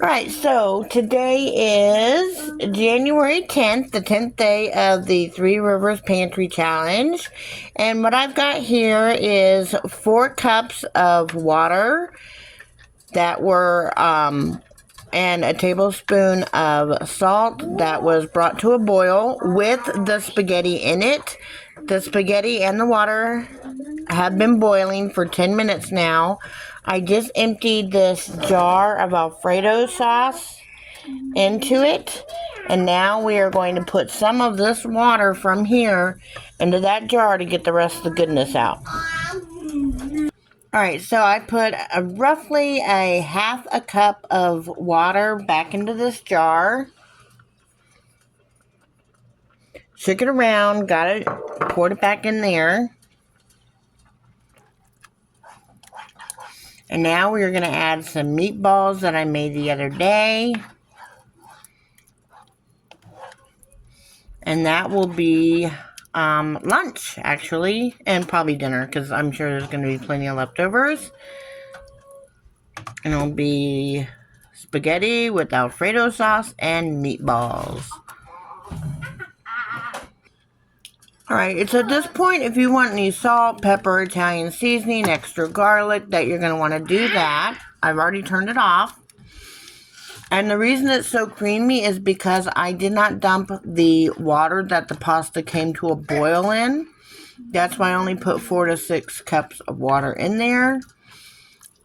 Alright, so today is January 10th, the 10th day of the Three Rivers Pantry Challenge. And what I've got here is 4 cups of water that were, and a tablespoon of salt that was brought to a boil with the spaghetti in it. The spaghetti and the water have been boiling for 10 minutes now. I just emptied this jar of alfredo sauce into it, and now we are going to put some of this water from here into that jar to get the rest of the goodness out. Alright, so I put roughly a half a cup of water back into this jar. Shook it around, got it, poured it back in there. And now we're going to add some meatballs that I made the other day. And that will be lunch, actually, and probably dinner, because I'm sure there's going to be plenty of leftovers. And it'll be spaghetti with alfredo sauce and meatballs. Alright, it's at this point, if you want any salt, pepper, Italian seasoning, extra garlic, that you're going to want to do that. I've already turned it off. And the reason it's so creamy is because I did not dump the water that the pasta came to a boil in. That's why I only put 4 to 6 cups of water in there.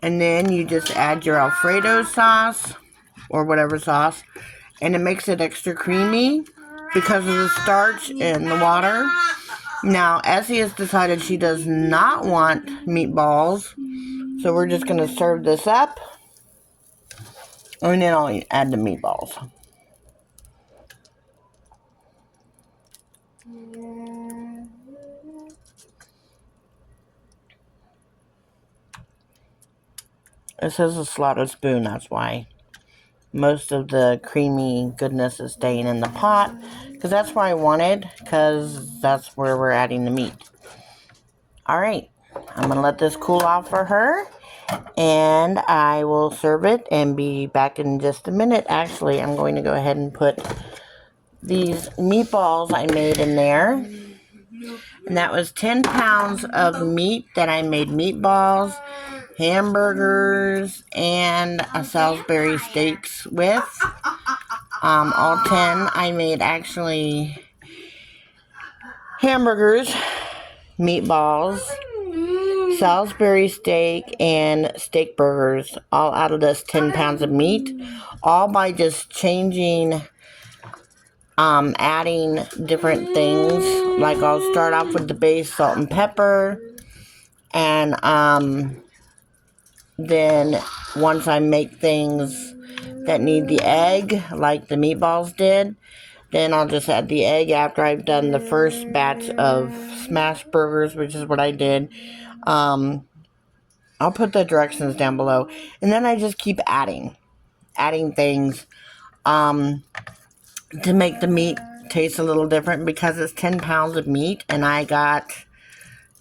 And then you just add your alfredo sauce, or whatever sauce, and it makes it extra creamy because of the starch in the water. Now, Essie has decided she does not want meatballs, so we're just going to serve this up, and then I'll add the meatballs. This is a slotted spoon, that's why most of the creamy goodness is staying in the pot, because that's where I wanted, because that's where we're adding the meat. Alright, I'm going to let this cool off for her, and I will serve it and be back in just a minute. Actually, I'm going to go ahead and put these meatballs I made in there. And that was 10 pounds of meat that I made meatballs, hamburgers, and a Salisbury steaks with. All 10 I made actually hamburgers, meatballs, Salisbury steak, and steak burgers, all out of this 10 pounds of meat, all by just changing, adding different things. Like I'll start off with the base salt and pepper, and then once I make things that need the egg, like the meatballs did, then I'll just add the egg after I've done the first batch of smash burgers, which is what I did. I'll put the directions down below. And then I just keep adding things to make the meat taste a little different, because it's 10 pounds of meat, and I got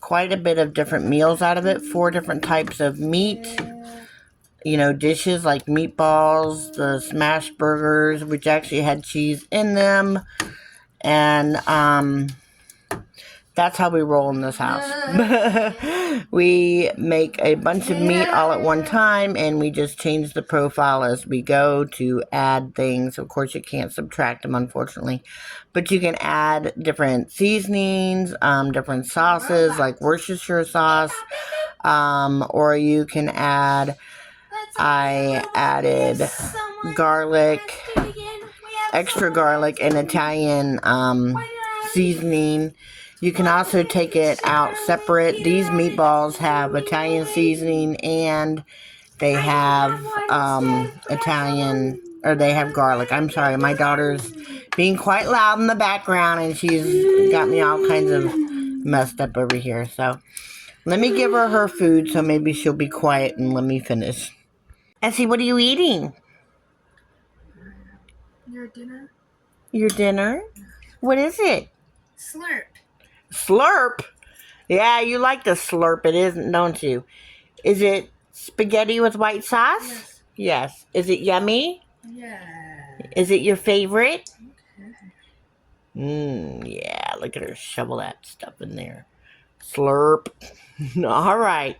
quite a bit of different meals out of it. 4 different types of meat, dishes like meatballs, the smash burgers, which actually had cheese in them, and that's how we roll in this house. We make a bunch of meat all at one time, and we just change the profile as we go to add things. Of course, you can't subtract them, unfortunately, but you can add different seasonings, different sauces like Worcestershire sauce, or you can add, I added garlic, extra garlic, and Italian seasoning. You can also take it out separate. These meatballs have Italian seasoning, and they have they have garlic. I'm sorry, my daughter's being quite loud in the background, and she's got me all kinds of messed up over here. So let me give her food, so maybe she'll be quiet and let me finish. Essie, what are you eating? Your dinner. Your dinner? What is it? Slurp. Slurp? Yeah, you like to slurp it, don't you? Is it spaghetti with white sauce? Yes. Yes. Is it yummy? Yeah. Is it your favorite? Okay. Yeah, look at her shovel that stuff in there. Slurp. All right.